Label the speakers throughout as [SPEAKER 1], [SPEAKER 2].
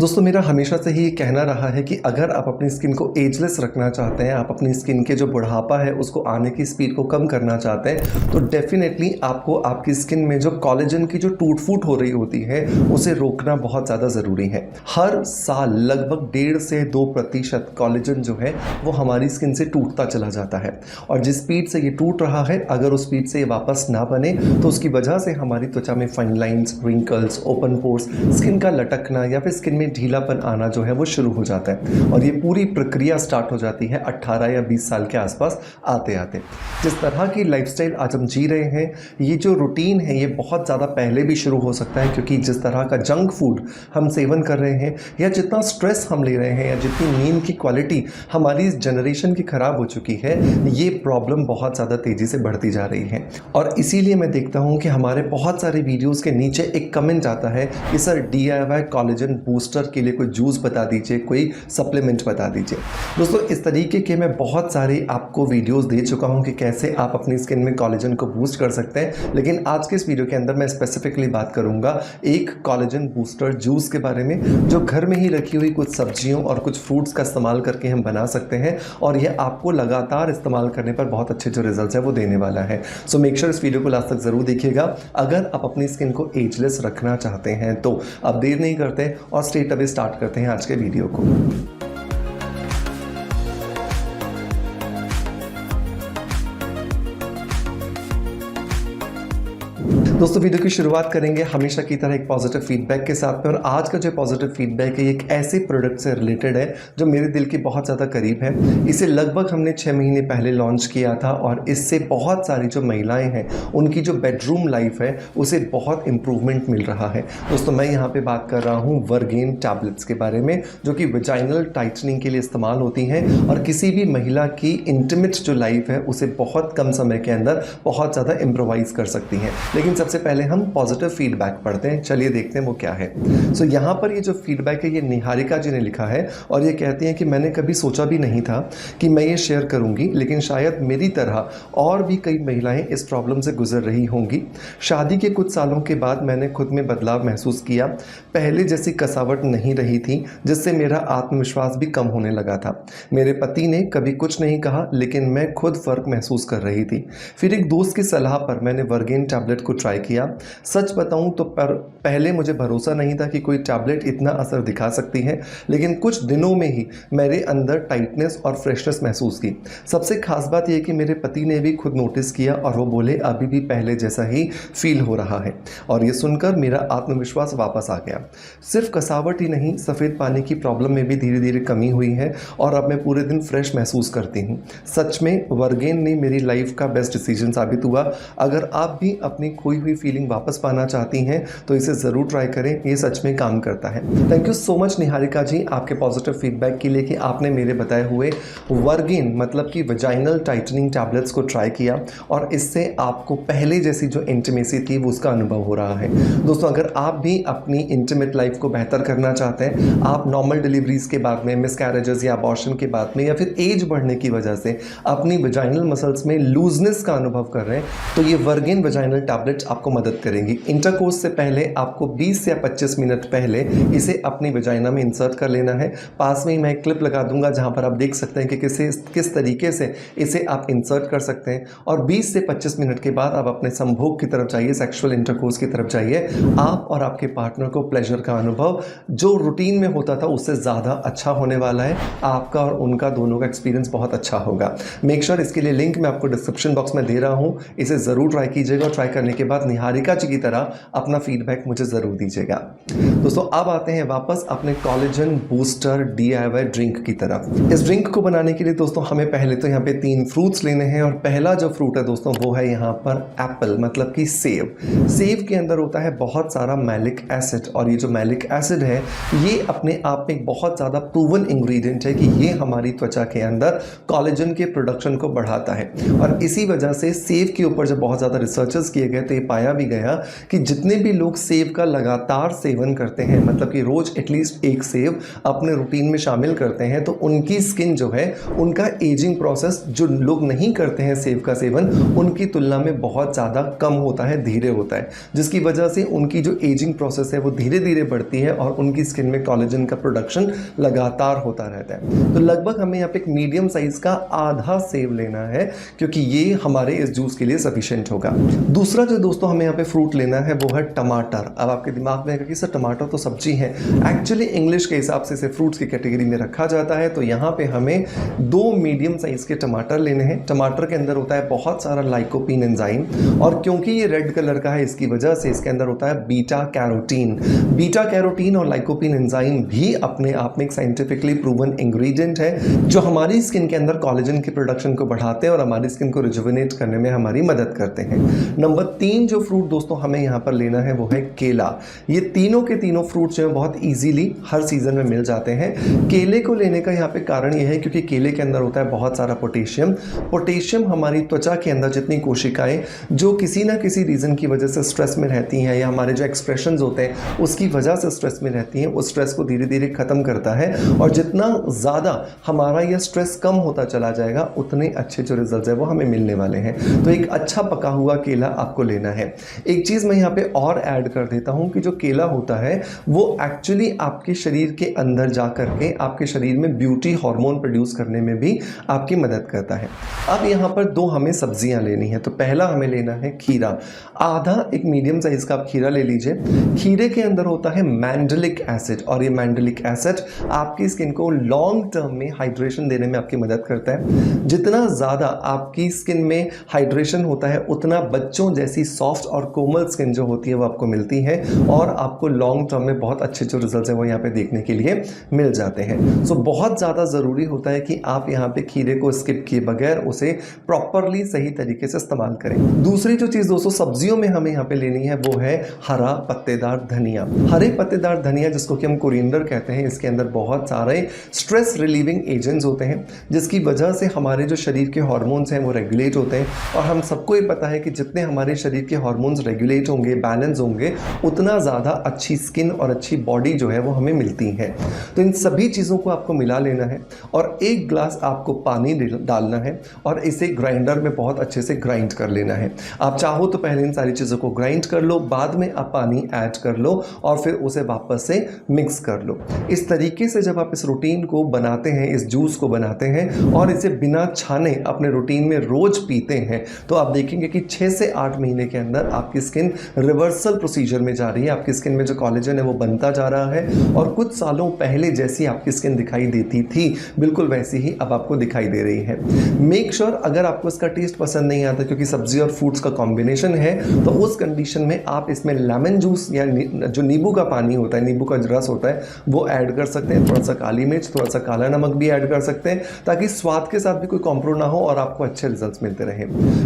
[SPEAKER 1] दोस्तों मेरा हमेशा से ही ये कहना रहा है कि अगर आप अपनी स्किन को एजलेस रखना चाहते हैं, आप अपनी स्किन के जो बुढ़ापा है उसको आने की स्पीड को कम करना चाहते हैं, तो डेफिनेटली आपको आपकी स्किन में जो कोलेजन की जो टूट फूट हो रही होती है उसे रोकना बहुत ज़्यादा ज़रूरी है। हर साल लगभग 1.5 से 2% कोलेजन जो है वो हमारी स्किन से टूटता चला जाता है, और जिस स्पीड से ये टूट रहा है अगर उस स्पीड से ये वापस ना बने तो उसकी वजह से हमारी त्वचा में fine lines, wrinkles, open pores, skin का लटकना या फिर स्किन में ढीलापन आना जो है वो शुरू हो जाता है। और ये पूरी प्रक्रिया स्टार्ट हो जाती है 18 या 20 साल के आसपास आते आते। जिस तरह की लाइफस्टाइल आज हम जी रहे हैं, ये जो रूटीन है ये बहुत ज़्यादा पहले भी शुरू हो सकता है, क्योंकि जिस तरह का जंक फूड हम सेवन कर रहे हैं या जितना स्ट्रेस हम ले रहे हैं या जितनी नींद की क्वालिटी हमारी इस जनरेशन की ख़राब हो चुकी है, ये प्रॉब्लम बहुत ज़्यादा तेज़ी से बढ़ती जा रही है। और इसीलिए मैं देखता हूँ कि हमारे बहुत सारे वीडियोज़ के नीचे एक कमेंट आता है कि सर DIY कोलेजन बूस्टर के लिए कोई जूस बता दीजिए, कोई सप्लीमेंट बता दीजिए। दोस्तों इस तरीके के मैं बहुत सारे आपको वीडियोस दे चुका हूं कि कैसे आप अपनी स्किन में कोलेजन को बूस्ट कर सकते हैं, लेकिन आज के इस वीडियो के अंदर मैं स्पेसिफिकली बात करूंगा एक कोलेजन बूस्टर जूस के बारे में, जो घर में ही रखी हुई कुछ सब्जियों और कुछ फ्रूट्स का इस्तेमाल करके हम बना सकते हैं, और यह आपको लगातार इस्तेमाल करने पर बहुत अच्छे जो रिजल्ट है वो देने वाला है। सो मेक श्योर इस वीडियो को लास्ट तक जरूर देखिएगा अगर आप अपनी स्किन को एजलेस रखना चाहते हैं तो। अब देर नहीं करते और स्ट्रेट अवे स्टार्ट करते हैं आज के वीडियो को। दोस्तों वीडियो की शुरुआत करेंगे हमेशा की तरह एक पॉजिटिव फीडबैक के साथ में, और आज का जो पॉजिटिव फीडबैक है एक ऐसे प्रोडक्ट से रिलेटेड है जो मेरे दिल के बहुत ज़्यादा करीब है। इसे लगभग हमने 6 महीने पहले लॉन्च किया था, और इससे बहुत सारी जो महिलाएं हैं उनकी जो बेडरूम लाइफ है उसे बहुत इंप्रूवमेंट मिल रहा है। दोस्तों मैं यहाँ पे बात कर रहा हूँ वर्गेन टैबलेट्स के बारे में, जो कि वेजाइनल टाइटनिंग के लिए इस्तेमाल होती हैं और किसी भी महिला की इंटीमेट जो लाइफ है उसे बहुत कम समय के अंदर बहुत ज़्यादा इम्प्रोवाइज कर सकती हैं। लेकिन सबसे पहले हम पॉजिटिव फीडबैक पढ़ते हैं, चलिए देखते हैं वो क्या है। सो यहाँ पर ये जो फीडबैक है ये निहारिका जी ने लिखा है, और ये कहती हैं कि मैंने कभी सोचा भी नहीं था कि मैं ये शेयर करूँगी, लेकिन शायद मेरी तरह और भी कई महिलाएं इस प्रॉब्लम से गुजर रही होंगी। शादी के कुछ सालों के बाद मैंने खुद में बदलाव महसूस किया। पहले जैसी कसावट नहीं रही थी, जिससे मेरा आत्मविश्वास भी कम होने लगा था। मेरे पति ने कभी कुछ नहीं कहा, लेकिन मैं खुद फ़र्क महसूस कर रही थी। फिर एक दोस्त की सलाह पर मैंने वर्गेन टैबलेट को ट्राई किया। सच बताऊं तो पहले मुझे भरोसा नहीं था कि कोई टैबलेट इतना असर दिखा सकती है, लेकिन कुछ दिनों में ही मेरे अंदर टाइटनेस और फ्रेशनेस महसूस की। सबसे खास बात यह कि मेरे पति ने भी खुद नोटिस किया, और वो बोले अभी भी पहले जैसा ही फील हो रहा है। और ये सुनकर मेरा आत्मविश्वास वापस आ गया। सिर्फ कसावट ही नहीं, सफ़ेद पानी की प्रॉब्लम में भी धीरे धीरे कमी हुई है, और अब मैं पूरे दिन फ्रेश महसूस करती हूँ। सच में वर्गेन ने मेरी लाइफ का बेस्ट डिसीजन साबित हुआ। अगर आप भी अपनी खोई हुई फीलिंग वापस पाना चाहती हैं तो इसे ज़रूर ट्राई करें, ये सच में काम करता है। Thank you so much Niharika ji आपके पॉजिटिव फीडबैक के लिए कि आपने मेरे बताए हुए वर्गेन मतलब कि वेजाइनल टाइटनिंग टैबलेट्स को ट्राई किया, और इससे आपको पहले जैसी जो इंटीमेसी थी वो उसका अनुभव हो रहा है। दोस्तों अगर आप भी अपनी इंटीमेट लाइफ को बेहतर करना चाहते हैं, आप नॉर्मल डिलीवरीज के बाद में, मिसकैरेजेस या अबॉर्शन के बाद में, या फिर एज बढ़ने की वजह से अपनी वेजाइनल मसल्स में लूजनेस का अनुभव कर रहे हैं, तो ये वर्गेन वेजाइनल टैबलेट्स आपको मदद करेंगी। इंटरकोर्स से पहले आपको 20 या 25 मिनट पहले इसे अपनी वेजाइना में इंसर्ट कर लेना है। पास में ही मैं एक क्लिप लगा दूंगा जहां पर आप देख सकते हैं कि किस तरीके से इसे आप इंसर्ट कर सकते हैं, और 20 से 25 मिनट के बाद आप अपने संभोग की तरफ जाइए, सेक्सुअल इंटरकोर्स की तरफ जाइए। आप और आपके पार्टनर को प्लेजर का अनुभव जो रूटीन में होता था उससे ज़्यादा अच्छा होने वाला है। आपका और उनका दोनों का एक्सपीरियंस बहुत अच्छा होगा। मेक श्योर इसके लिए लिंक मैं आपको डिस्क्रिप्शन बॉक्स में दे रहा हूँ, इसे ज़रूर ट्राई कीजिएगा, और ट्राई करने के बाद निहारिका जी की तरह अपना फीडबैक मुझे ज़रूर दीजिएगा। दोस्तों अब आते हैं वापस अपने कोलेजन बूस्टर DIY ड्रिंक की तरफ। इस ड्रिंक को बनाने के लिए दोस्तों हमें पहले तो यहाँ पे 3 फ्रूट्स लेने हैं, और पहला जो फ्रूट है दोस्तों वो है यहाँ पर एप्पल मतलब कि सेब। सेब के अंदर होता है बहुत सारा मैलिक एसिड, और ये जो मैलिक एसिड है ये अपने आप में एक बहुत ज़्यादा प्रूवन इंग्रेडिएंट है कि ये हमारी त्वचा के अंदर कोलेजन के प्रोडक्शन को बढ़ाता है। और इसी वजह से सेब के ऊपर जब बहुत ज़्यादा रिसर्चेस किए गए तो ये पाया भी गया कि जितने भी लोग सेब का लगातार सेवन करते हैं, मतलब कि रोज़ एटलीस्ट एक सेब अपने रूटीन में शामिल करते हैं, तो उनकी स्किन जो है, उनका एजिंग प्रोसेस जो लोग नहीं करते हैं सेब का सेवन, उनकी तुलना में बहुत ज़्यादा कम होता है, धीरे होता है, जिसकी वजह से उनकी जो एजिंग प्रोसेस है वो धीरे धीरे बढ़ती है और उनकी स्किन में कोलेजन का प्रोडक्शन लगातार होता रहता है। तो लगभग हमें यहाँ पे एक मीडियम साइज का आधा सेब लेना है, क्योंकि ये हमारे इस जूस के लिए सफिशिएंट होगा। दूसरा जो दोस्तों हमें यहाँ पे फ्रूट लेना है वो है टमाटर। अब आपके दिमाग में आएगा कि सर टमाटर तो सब्जी है, एक्चुअली इंग्लिश के हिसाब से इसे फ्रूट्स की कैटेगरी में रखा जाता है। तो यहाँ पे हमें 2 मीडियम साइज के टमाटर लेने हैं। टमाटर के अंदर होता है बहुत सारा लाइकोपीन एंजाइम, और क्योंकि ये रेड कलर का है इसकी वजह से इसके अंदर होता है बीटा कैरोटीन। बीटा कैरोटीन और लाइकोपीन एंजाइम भी अपने आप में एक साइंटिफिकली प्रूवन इंग्रेडिएंट है जो हमारी स्किन के अंदर कोलेजन की प्रोडक्शन को बढ़ाते हैं और हमारी स्किन को रिजुविनेट करने में हमारी मदद करते हैं। नंबर 3 जो फ्रूट दोस्तों हमें यहाँ पर लेना है वो है केला। ये तीनों के तीनों फ्रूट्स जो है बहुत ईजीली हर सीजन में मिल जाते हैं। केले को लेने का यहाँ पे कारण ये है क्योंकि केले के अंदर होता है बहुत सारा पोटेशियम। पोटेशियम हमारी त्वचा के अंदर जितनी कोशिकाएं जो किसी ना किसी रीज़न की वजह से स्ट्रेस में रहती हैं या हमारे जो एक्सप्रेशंस होते हैं उसकी वजह से स्ट्रेस में रहती हैं, उस स्ट्रेस को धीरे धीरे ख़त्म करता है। और जितना ज़्यादा हमारा यह स्ट्रेस कम होता चला जाएगा उतने अच्छे जो रिजल्ट है वो हमें मिलने वाले हैं। तो एक अच्छा पका हुआ केला आपको लेना है। एक चीज़ मैं यहाँ पे और ऐड कर देता हूँ कि जो केला होता है वो एक्चुअली आपके शरीर के अंदर जा करके आपके शरीर में ब्यूटी हार्मोन प्रोड्यूस करने में भी आपकी मदद करता है। अब यहाँ पर 2 हमें सब्जियाँ लेनी है। तो पहला हमें लेना है खीरा। आधा एक मीडियम साइज का आप खीरा ले लीजिए। खीरे के अंदर होता है मैंडलिक एसिड, और ये मैंडलिक एसिड आपकी स्किन को लॉन्ग टर्म में हाइड्रेशन देने में आपकी मदद करता है। जितना ज़्यादा आपकी स्किन में हाइड्रेशन होता है उतना बच्चों जैसी सॉफ्ट और कोमल स्किन जो होती है वो आपको मिलती है, और आपको लॉन्ग टर्म में बहुत अच्छे जो रिजल्ट है वो यहाँ पे देखने के लिए मिल जाते हैं। सो बहुत ज़्यादा ज़रूरी होता है कि आप यहाँ पे खीरे को स्किप किए बगैर उसे प्रॉपरली सही तरीके से इस्तेमाल करें। दूसरी जो चीज़ दोस्तों सब्जियों में हमें यहाँ पे लेनी है वो है हरा पत्तेदार धनिया। हरे पत्तेदार धनिया जिसको कि हम कोरिएंडर कहते हैं, इसके अंदर बहुत सारे स्ट्रेस रिलीविंग एजेंट्स होते हैं जिसकी वजह से हमारे जो शरीर के हार्मोन्स हैं वो रेगुलेट होते हैं। और हम सबको ये पता है कि जितने हमारे शरीर के हार्मोन्स रेगुलेट होंगे, बैलेंस होंगे, उतना ज़्यादा अच्छी स्किन और अच्छी बॉडी जो है वो हमें मिलती है। तो इन सभी चीज़ों को आपको मिला लेना है और 1 ग्लास आपको पानी डालना है और इसे ग्राइंडर में बहुत अच्छे से ग्राइंड कर लेना है। आप चाहो तो पहले इन सारी चीज़ों को ग्राइंड कर लो, बाद में आप पानी ऐड कर लो और फिर उसे वापस से मिक्स कर लो। इस तरीके से जब आप इस रूटीन को बनाते हैं, इस जूस को बनाते हैं और इसे बिना छाने अपने रूटीन में रोज पीते हैं, तो आप देखेंगे कि 6 से 8 महीने के अंदर आपकी स्किन रिवर्सल प्रोसीजर में जा रही है। आपकी स्किन में जो कोलेजन है वो बनता जा रहा है और कुछ सालों पहले जैसी आपकी स्किन दिखाई देती थी बिल्कुल वैसी ही अब आपको दिखाई दे रही है। मेक श्योर अगर आपको इसका टेस्ट पसंद नहीं आता क्योंकि सब्जी और फ्रूट्स का कॉम्बिनेशन है, तो उस कंडीशन में आप इसमें लेमन जूस या जो नींबू का पानी होता है, नींबू का रस होता है, वो ऐड कर सकते हैं। थोड़ा सा काली मिर्च, थोड़ा सा काला नमक भी ऐड कर सकते हैं ताकि स्वाद के साथ भी कोई कॉम्प्रो ना हो और आपको अच्छे रिजल्ट्स मिलते रहे।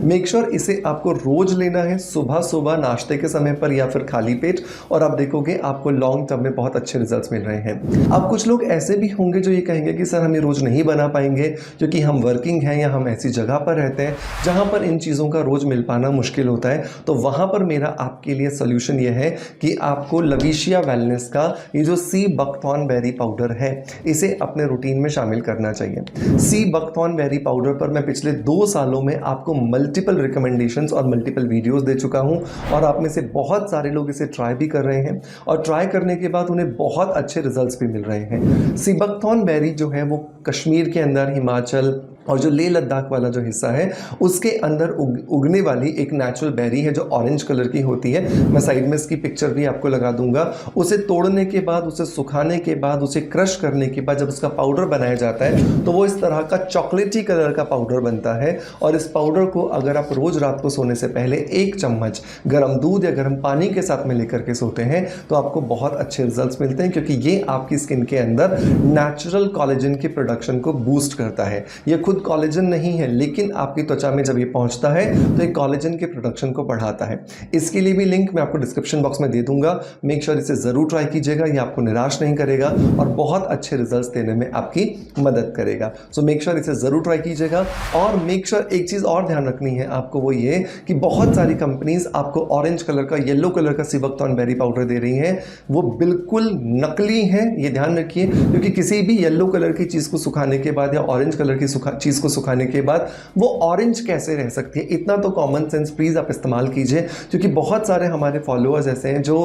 [SPEAKER 1] मेक श्योर इसे आपको रोज लेना है, सुबह सुबह नाश्ते के समय पर या फिर खाली पेट, और आप देखोगे आपको लॉन्ग टर्म में बहुत अच्छे रिजल्ट्स मिल रहे हैं। अब कुछ लोग ऐसे भी होंगे जो ये कहेंगे कि सर हम ये रोज नहीं बना पाएंगे क्योंकि हम वर्किंग हैं या हम ऐसी जगह पर रहते हैं जहां पर इन चीज़ों का रोज मिल पाना मुश्किल होता है। तो वहां पर मेरा आपके लिए सोल्यूशन ये है कि आपको लविशिया वेलनेस का ये जो सी बकथॉर्न बेरी पाउडर है इसे अपने रूटीन में शामिल करना चाहिए। सी बकथॉर्न बेरी पाउडर पर मैं पिछले 2 सालों में आपको मल्टीपल रिकमेंडेशंस और मल्टीपल वीडियोस दे चुका हूं और आप में से बहुत सारे लोग इसे ट्राई भी कर रहे हैं और ट्राई करने के बाद उन्हें बहुत अच्छे रिजल्ट्स भी मिल रहे हैं। सी बकथॉर्न बेरी जो है वो कश्मीर के अंदर, हिमाचल और जो लेह लद्दाख वाला जो हिस्सा है उसके अंदर उगने वाली एक नेचुरल बेरी है जो ऑरेंज कलर की होती है। मैं साइड में इसकी पिक्चर भी आपको लगा दूंगा। उसे तोड़ने के बाद, उसे सुखाने के बाद, उसे क्रश करने के बाद जब उसका पाउडर बनाया जाता है तो वो इस तरह का चॉकलेटी कलर का पाउडर बनता है। और इस पाउडर को अगर आप रोज रात को सोने से पहले 1 चम्मच गर्म दूध या गर्म पानी के साथ में लेकर के सोते हैं तो आपको बहुत अच्छे रिजल्ट्स मिलते हैं, क्योंकि ये आपकी स्किन के अंदर नेचुरल कोलेजन की प्रोडक्शन को बूस्ट करता है। ये खुद कोलेजन नहीं है लेकिन आपकी त्वचा में जब ये पहुंचता है तो एक कोलेजन के प्रोडक्शन को बढ़ाता है। इसके लिए भी लिंक मैं आपको डिस्क्रिप्शन बॉक्स में दे दूंगा। मेक श्योर इसे जरूर ट्राई कीजिएगा, ये आपको निराश नहीं करेगा और बहुत अच्छे रिजल्ट्स देने में आपकी मदद करेगा। सो मेक श्योर इसे जरूर ट्राई कीजिएगा। और मेक श्योर एक चीज और ध्यान रखनी है आपको, वो ये कि बहुत सारी कंपनीज आपको ऑरेंज कलर का, येलो कलर का सिबकथॉर्न बेरी पाउडर दे रही हैं वो बिल्कुल नकली है, ये ध्यान रखिए। क्योंकि किसी भी येलो कलर की चीज़ को सुखाने के बाद या ऑरेंज कलर की चीज़ को सुखाने के बाद वो ऑरेंज कैसे रह सकती है, इतना तो कॉमन सेंस प्लीज़ आप इस्तेमाल कीजिए। क्योंकि बहुत सारे हमारे फॉलोअर्स ऐसे हैं जो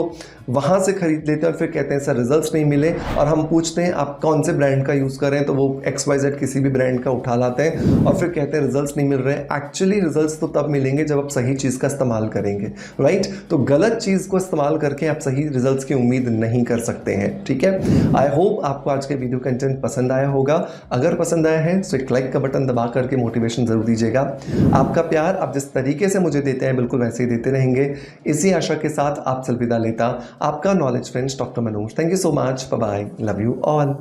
[SPEAKER 1] वहाँ से खरीद लेते हैं और फिर कहते हैं सर रिजल्ट्स नहीं मिले, और हम पूछते हैं आप कौन से ब्रांड का यूज़ करें तो वो XYZ किसी भी ब्रांड का उठा लाते हैं और फिर कहते हैं रिजल्ट्स नहीं मिल रहे। एक्चुअली रिजल्ट्स तो तब मिलेंगे जब आप सही चीज़ का इस्तेमाल करेंगे, राइट। तो गलत चीज़ को इस्तेमाल करके आप सही रिजल्ट्स की उम्मीद नहीं कर सकते हैं, ठीक है। आई होप आपको आज के वीडियो कंटेंट पसंद आया होगा। अगर पसंद आया है तो एक लाइक का बटन दबा करके मोटिवेशन जरूर दीजिएगा। आपका प्यार आप जिस तरीके से मुझे देते हैं बिल्कुल वैसे ही देते रहेंगे। इसी आशा के साथ आपसे अलविदा लेता आपका knowledge friends doctor Manoj. Thank you so much, bye bye, love you all.